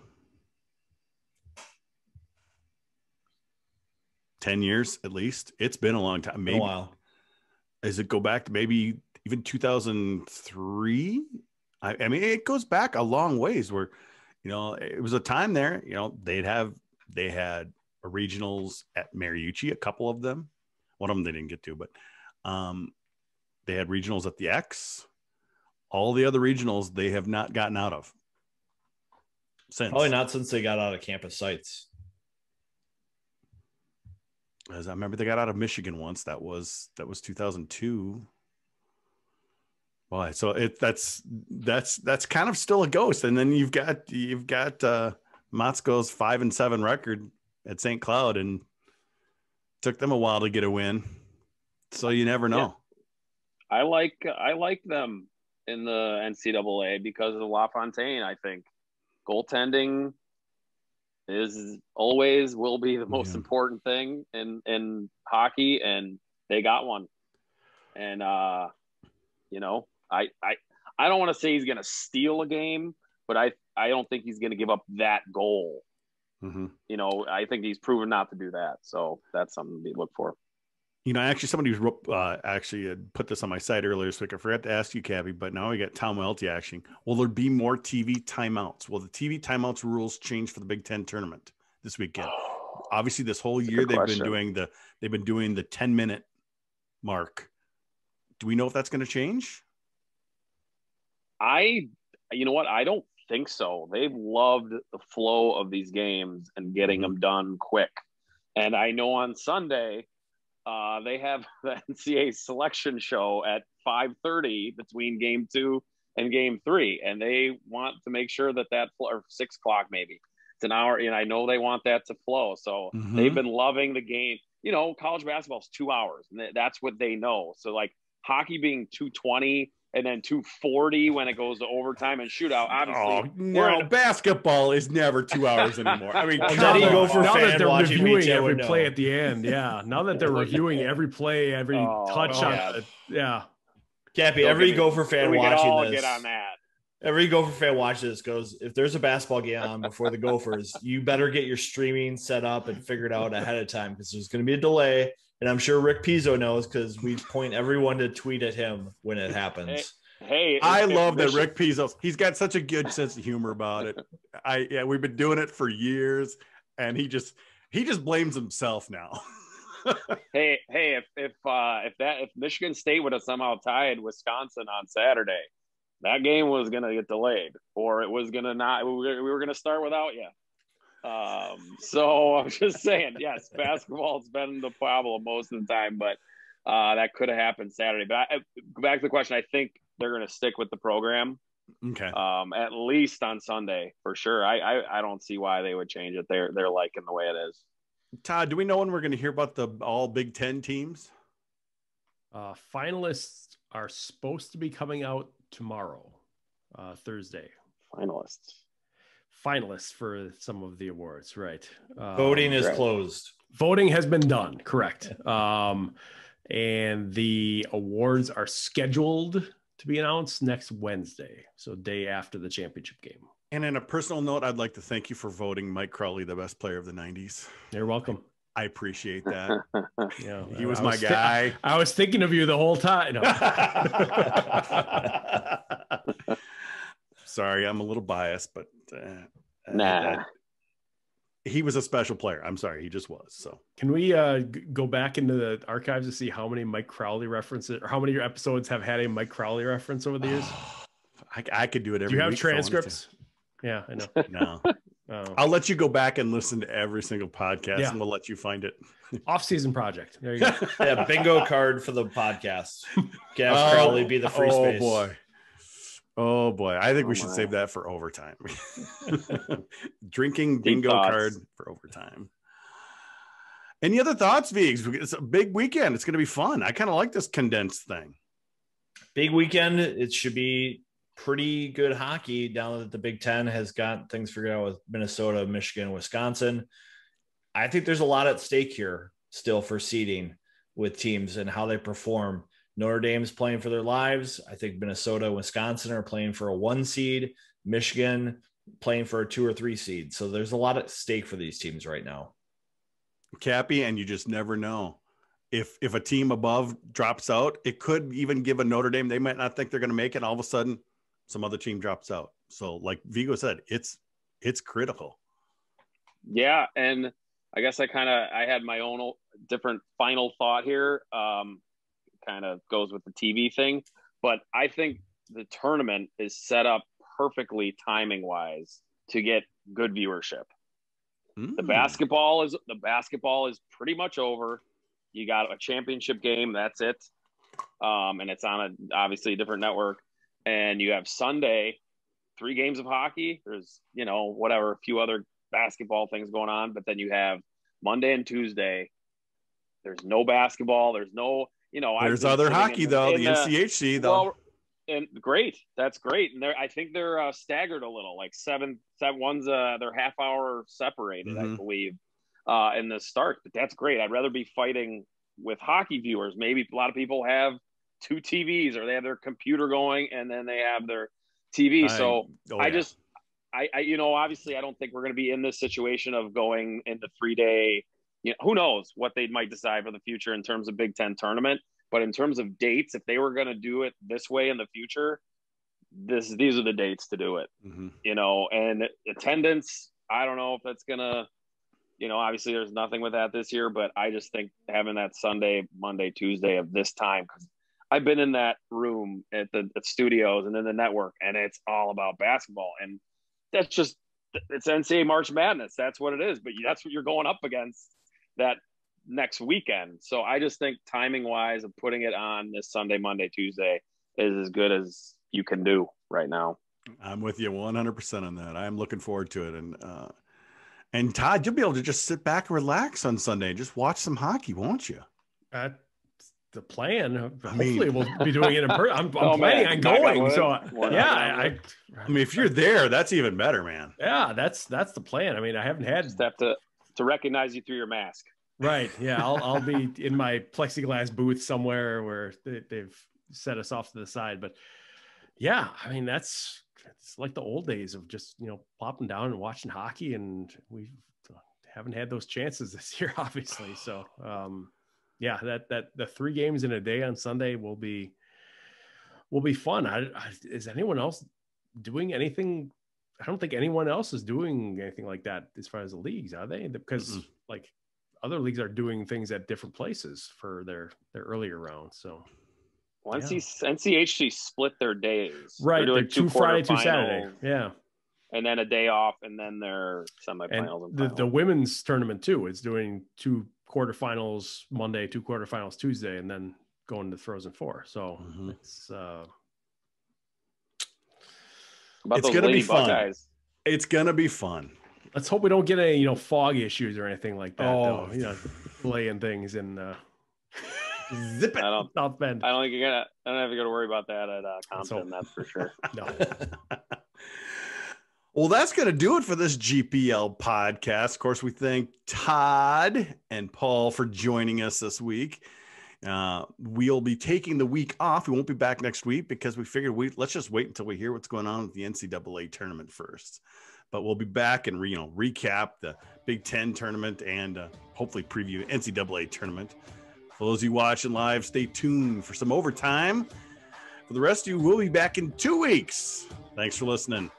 10 years at least. It's been a long time. Maybe a while. Does it go back to maybe even 2003? I mean, it goes back a long ways where, it was a time there, they had regionals at Mariucci, a couple of them. One of them they didn't get to, but they had regionals at the X. All the other regionals they have not gotten out of since. Probably not since they got out of campus sites. As I remember, they got out of Michigan once. That was 2002. Boy, so that's kind of still a ghost. And then you've got Motzko's 5-7 record at St. Cloud, and took them a while to get a win. So you never know. Yeah. I like them in the NCAA because of LaFontaine. I think goaltending will be the most important thing in hockey, and they got one. And I don't want to say he's going to steal a game, but I don't think he's going to give up that goal. Mm-hmm. I think he's proven not to do that. So that's something to look for. Actually, somebody actually put this on my site earlier, so I forgot to ask you, Cabby, but now we got Tom Welty asking, will there be more TV timeouts? Will the TV timeouts rules change for the Big Ten tournament this weekend? Obviously, this whole year they've been doing the 10-minute mark. Do we know if that's going to change? You know what? I don't think so. They've loved the flow of these games and getting them done quick. And I know on Sunday, they have the NCAA selection show at 5:30 between game 2 and game 3. And they want to make sure that or 6 o'clock, maybe it's an hour. And I know they want that to flow. So they've been loving the game. College basketball is 2 hours and that's what they know. So like hockey being 2:20 and then 2:40 when it goes to overtime and shootout. Obviously, basketball is never 2 hours anymore. I mean, now that they're reviewing every play at the end, now that they're reviewing every play, every touch on Cappy, every Gopher fan watching this, get on that. Every Gopher fan watching this goes, if there's a basketball game on before the Gophers, you better get your streaming set up and figured out ahead of time because there's going to be a delay. And I'm sure Rick Pizzo knows because we point everyone to tweet at him when it happens. Hey, I love that Rick Pizzo. He's got such a good sense of humor about it. We've been doing it for years, and he just blames himself now. hey, if Michigan State would have somehow tied Wisconsin on Saturday, that game was going to get delayed, or it was going to not. We were going to start without you. So I'm just saying, yes, basketball's been the problem most of the time, but that could have happened Saturday. But go back to the question. I think they're going to stick with the program. Okay. At least on Sunday for sure. I don't see why they would change it. They're liking the way it is. Todd, do we know when we're going to hear about the all Big Ten teams? Finalists are supposed to be coming out tomorrow, Thursday. Finalists for some of the awards, right? Voting is closed. Voting has been done, correct. And the awards are scheduled to be announced next Wednesday, so day after the championship game. And in a personal note, I'd like to thank you for voting Mike Crowley the best player of the 90s. You're welcome. I appreciate that. Yeah, he was my guy. I was thinking of you the whole time. No. Sorry, I'm a little biased, but he was a special player. I'm sorry, he just was. So can we go back into the archives to see how many Mike Crowley references or how many episodes have had a Mike Crowley reference over the years? I could do it every week. Do you have transcripts? Yeah, I know. No. I'll let you go back and listen to every single podcast, and we'll let you find it. Off-season project. There you go. Yeah, bingo card for the podcast. Gav Crowley be the free space. Oh boy. I think we should save that for overtime. Drinking bingo card for overtime. Any other thoughts, Vigs? It's a big weekend. It's going to be fun. I kind of like this condensed thing. Big weekend. It should be pretty good hockey now that the Big Ten has got things figured out with Minnesota, Michigan, Wisconsin. I think there's a lot at stake here still for seeding with teams and how they perform. Notre Dame's playing for their lives. I think Minnesota, Wisconsin are playing for a 1 seed. Michigan playing for a 2 or 3 seed. So there's a lot at stake for these teams right now. Cappy, and you just never know. If a team above drops out, it could even give a Notre Dame. They might not think they're going to make it. All of a sudden, some other team drops out. So like Vigo said, it's critical. Yeah. And I guess I had my own different final thought here. Kind of goes with the TV thing, but I think the tournament is set up perfectly timing wise to get good viewership. The basketball is pretty much over. You got a championship game. That's it. And it's on obviously a different network. And you have Sunday, 3 games of hockey. There's, a few other basketball things going on, but then you have Monday and Tuesday. There's no basketball. There's no, there's other hockey though. The NCHC though. Well, and great. That's great. And I think they're staggered a little, like seven one's they're half hour separated, I believe, in the start, but that's great. I'd rather be fighting with hockey viewers. Maybe a lot of people have 2 TVs or they have their computer going and then they have their TV. Obviously I don't think we're going to be in this situation of going into 3-day who knows what they might decide for the future in terms of Big Ten tournament. But in terms of dates, if they were going to do it this way in the future, these are the dates to do it. And attendance, I don't know if that's going to, obviously there's nothing with that this year, but I just think having that Sunday, Monday, Tuesday of this time, because I've been in that room at the studios and then the network, and it's all about basketball. And that's just, it's NCAA March Madness. That's what it is. But that's what you're going up against that next weekend. So I just think timing wise of putting it on this Sunday, Monday, Tuesday is as good as you can do right now. I'm with you 100% on that. I'm looking forward to it. And Todd, you'll be able to just sit back and relax on Sunday and just watch some hockey, won't you? The plan. Hopefully we'll be doing it in person. I'm planning on going. So I mean, if you're there, that's even better, man. Yeah, that's the plan. I mean, I haven't had just have to recognize you through your mask. Right. Yeah. I'll be in my plexiglass booth somewhere where they've set us off to the side. But yeah, I mean, it's like the old days of just, plopping down and watching hockey. And we haven't had those chances this year, obviously. So, yeah, that the 3 games in a day on Sunday will be fun. Is anyone else doing anything? I don't think anyone else is doing anything like that as far as the leagues, are they? Because like other leagues are doing things at different places for their earlier rounds. So NCHC split their days. Right. They're 2 Friday, 2 Saturday. Yeah. And then a day off, and then their semifinals. And the women's tournament too is doing 2 quarterfinals Monday, 2 quarterfinals Tuesday, and then going to the Frozen Four. So it's going to be fun. Guys. It's going to be fun. Let's hope we don't get any, fog issues or anything like that. Oh, delaying things and zip it. South Bend. I don't think I don't have to go to worry about that at Compton. That's for sure. No. Well, that's going to do it for this GPL podcast. Of course, we thank Todd and Paul for joining us this week. We'll be taking the week off. We won't be back next week because we figured let's just wait until we hear what's going on with the NCAA tournament first. But we'll be back and recap the Big Ten tournament and hopefully preview the NCAA tournament. For those of you watching live, stay tuned for some overtime. For the rest of you, we'll be back in 2 weeks. Thanks for listening.